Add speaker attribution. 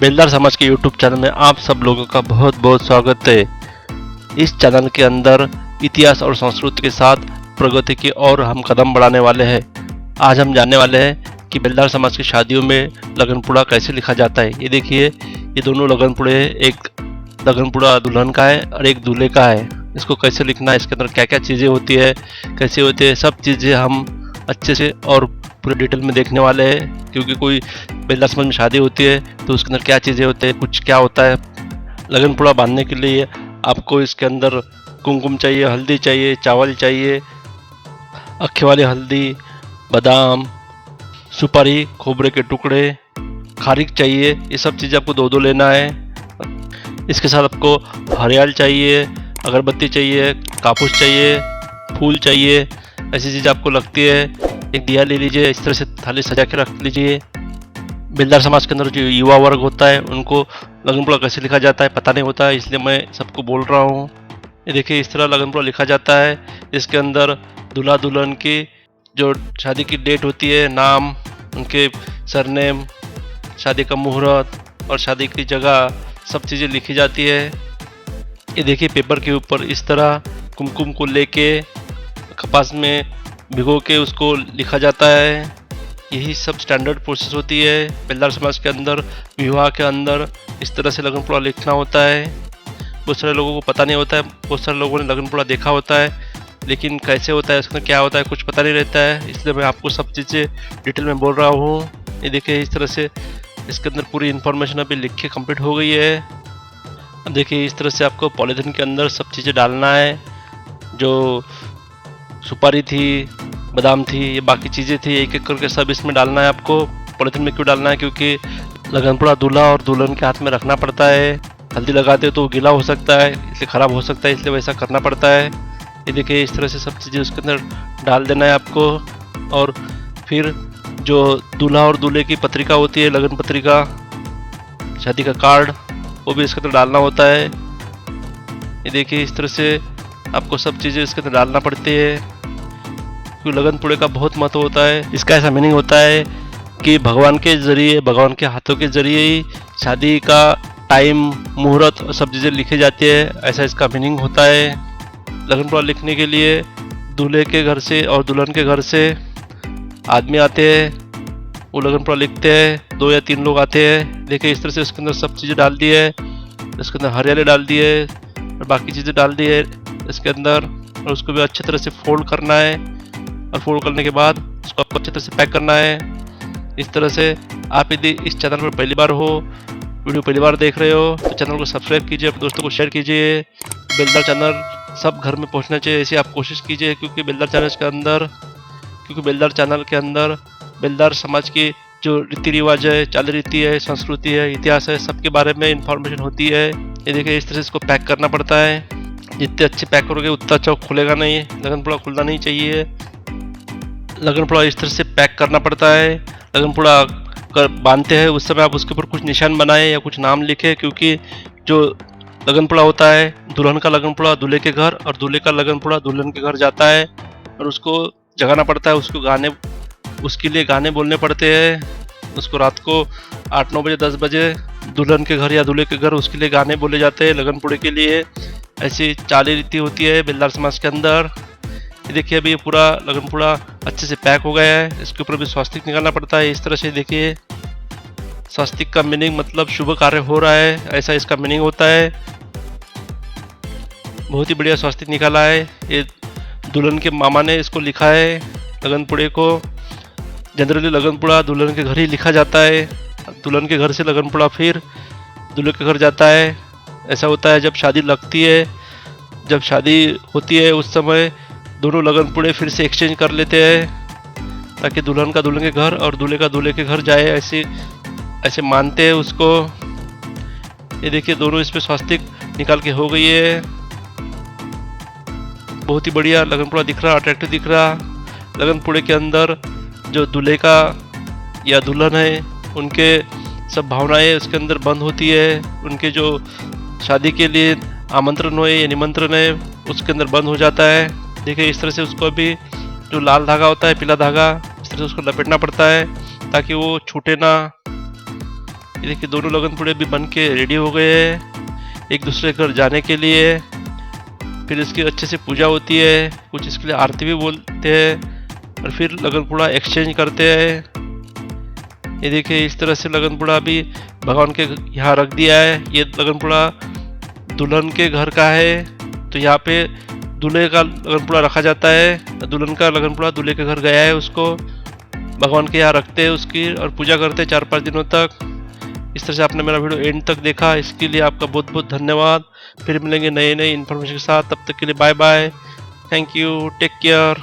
Speaker 1: बेलदार समाज के यूट्यूब चैनल में आप सब लोगों का बहुत बहुत स्वागत है। इस चैनल के अंदर इतिहास और संस्कृति के साथ प्रगति की और हम कदम बढ़ाने वाले हैं। आज हम जानने वाले हैं कि बेलदार समाज की शादियों में लगनपुड़ा कैसे लिखा जाता है। ये देखिए, ये दोनों लगनपुड़े, एक लगनपुड़ा दुल्हन का है और एक दूल्हे का है। इसको कैसे लिखना है, इसके अंदर क्या क्या चीज़ें होती है, कैसे होती है, सब चीज़ें हम अच्छे से और पूरे डिटेल में देखने वाले हैं। क्योंकि कोई बेलदार समाज में शादी होती है तो उसके अंदर क्या चीज़ें होती है, कुछ क्या होता है। लगनपुड़ा बांधने के लिए आपको इसके अंदर कुमकुम चाहिए, हल्दी चाहिए, चावल चाहिए, अक्खे वाली हल्दी, बादाम, सुपारी, खोबरे के टुकड़े, खारिक चाहिए। ये सब चीज़ें आपको दो दो लेना है। इसके साथ आपको हरियाल चाहिए, अगरबत्ती चाहिए, कापूस चाहिए, फूल चाहिए, ऐसी चीज़ आपको लगती है। एक दिया ले लीजिए, इस तरह से थाली सजा के रख लीजिए। बेलदार समाज के अंदर जो युवा वर्ग होता है उनको लगनपुड़ा कैसे लिखा जाता है पता नहीं होता है, इसलिए मैं सबको बोल रहा हूँ। ये देखिए, इस तरह लगनपुड़ा लिखा जाता है। इसके अंदर दूल्हा दुल्हन की जो शादी की डेट होती है, नाम, उनके सरनेम, शादी का मुहूर्त और शादी की जगह, सब चीज़ें लिखी जाती है। ये देखिए, पेपर के ऊपर इस तरह कुमकुम को लेके कपास में भिगो के उसको लिखा जाता है। यही सब स्टैंडर्ड प्रोसेस होती है बेलदार समाज के अंदर। विवाह के अंदर इस तरह से लगनपुड़ा लिखना होता है। बहुत सारे लोगों को पता नहीं होता है, बहुत सारे लोगों ने लगनपुड़ा देखा होता है, लेकिन कैसे होता है, उसके अंदर क्या होता है, कुछ पता नहीं रहता है। इसलिए मैं आपको सब चीज़ें डिटेल में बोल रहा हूँ। ये देखिए, इस तरह से इसके अंदर पूरी इन्फॉर्मेशन अभी लिख के कम्प्लीट हो गई है। अब देखिए, इस तरह से आपको पॉलीथीन के अंदर सब चीज़ें डालना है। जो सुपारी थी, बादाम थी, ये बाकी चीज़ें थी, एक एक करके सब इसमें डालना है आपको। पॉलीथीन में क्यों डालना है, क्योंकि लगनपुड़ा दूल्हा और दुल्हन के हाथ में रखना पड़ता है। हल्दी लगाते हो तो गीला हो सकता है, इसलिए ख़राब हो सकता है, इसलिए वैसा करना पड़ता है। ये देखिए, इस तरह से सब चीज़ें उसके अंदर डाल देना है आपको। और फिर जो दूल्हा और दूल्हे की पत्रिका होती है, लगन पत्रिका, शादी का कार्ड, वो भी इसके अंदर डालना होता है। ये देखिए, इस तरह से आपको सब चीज़ें इसके अंदर डालना पड़ती है। क्योंकि लगनपुड़े का बहुत महत्व होता है। इसका ऐसा मीनिंग होता है कि भगवान के जरिए, भगवान के हाथों के जरिए ही शादी का टाइम, मुहूर्त और सब चीज़ें लिखी जाती है, ऐसा इसका मीनिंग होता है। लगनपुड़ा लिखने के लिए दूल्हे के घर से और दुल्हन के घर से आदमी आते हैं, वो लगनपुड़ा लिखते हैं। 2 या 3 लोग आते हैं। देखिए, इस तरह से उसके अंदर सब चीज़ें डाल दी है। इसके अंदर हरियाली डाल दी है और बाकी चीज़ें डाल दी है इसके अंदर। और उसको भी अच्छी तरह से फोल्ड करना है। और फोल्ड करने के बाद उसको आपको अच्छी तरह से पैक करना है। इस तरह से आप यदि इस चैनल पर पहली बार हो, वीडियो पहली बार देख रहे हो, तो चैनल को सब्सक्राइब कीजिए, अपने दोस्तों को शेयर कीजिए। बेलदार चैनल सब घर में पहुंचना चाहिए, ऐसी आप कोशिश कीजिए। क्योंकि बेलदार चैनल के अंदर बेलदार समाज की जो रीति रिवाज है, चाल रीति है, संस्कृति है, इतिहास है, सबके बारे में इंफॉर्मेशन होती है। ये देखिए, इस तरह से इसको पैक करना पड़ता है। जितने अच्छे पैक करोगे उतना अच्छा खुलेगा नहीं, लगनपुड़ा खुलना नहीं चाहिए। लगनपुड़ा इस तरह से पैक करना पड़ता है। लगनपुड़ा बांधते हैं उस समय आप उसके ऊपर कुछ निशान बनाए या कुछ नाम लिखे। क्योंकि जो लगनपुड़ा होता है, दुल्हन का लगनपुड़ा दूल्हे के घर और दूल्हे का लगनपुड़ा दुल्हन के घर जाता है और उसको जगाना पड़ता है। उसके लिए गाने बोलने पड़ते हैं। उसको रात को 8-9 बजे, 10 बजे दुल्हन के घर या दूल्हे के घर उसके लिए गाने बोले जाते हैं लगनपुड़े के लिए। ऐसी चाली रीति होती है बेलदार समाज के अंदर। ये देखिए, अभी ये पूरा लगनपुड़ा अच्छे से पैक हो गया है। इसके ऊपर भी स्वास्तिक निकालना पड़ता है। इस तरह से देखिए, स्वास्तिक का मीनिंग मतलब शुभ कार्य हो रहा है, ऐसा इसका मीनिंग होता है। बहुत ही बढ़िया स्वास्तिक निकाला है। ये दुल्हन के मामा ने इसको लिखा है लगनपुड़े को। जनरली लगनपुड़ा दुल्हन के घर ही लिखा जाता है। दुल्हन के घर से लगनपुड़ा फिर दूल्हे के घर जाता है। ऐसा होता है जब शादी लगती है, जब शादी होती है उस समय दोनों लगनपुड़े फिर से एक्सचेंज कर लेते हैं, ताकि दुल्हन का दुल्हन के घर और दूल्हे का दूल्हे के घर जाए, ऐसे मानते हैं उसको। ये देखिए, दोनों इस पे स्वास्तिक निकाल के हो गई है। बहुत ही बढ़िया लगनपुड़ा दिख रहा, अट्रैक्टिव दिख रहा। लगनपुड़े के अंदर जो दूल्हे का या दुल्हन है, उनके सब भावनाएं उसके अंदर बंद होती है। उनके जो शादी के लिए आमंत्रण हो या निमंत्रण है, उसके अंदर बंद हो जाता है। देखिए, इस तरह से उसको अभी जो लाल धागा होता है, पीला धागा, इस तरह से उसको लपेटना पड़ता है ताकि वो छूटे ना। ये देखिए दोनों लगन पुड़े भी बन के रेडी हो गए हैं एक दूसरे के घर जाने के लिए। फिर इसकी अच्छे से पूजा होती है, कुछ इसके लिए आरती भी बोलते हैं और फिर लगन पुड़ा एक्सचेंज करते हैं। ये देखिए इस तरह से लगन पुड़ा भी भगवान के यहाँ रख दिया है। ये लगन पुड़ा दुल्हन के घर का है, तो यहाँ पे दूल्हे का लगन पुड़ा रखा जाता है। दुल्हन का लगन पुड़ा दूल्हे के घर गया है, उसको भगवान के यहाँ रखते हैं उसकी और पूजा करते हैं 4-5 दिनों तक। इस तरह से आपने मेरा वीडियो एंड तक देखा, इसके लिए आपका बहुत बहुत धन्यवाद। फिर मिलेंगे नए नए इन्फॉर्मेशन के साथ, तब तक के लिए bye bye, thank you, take care.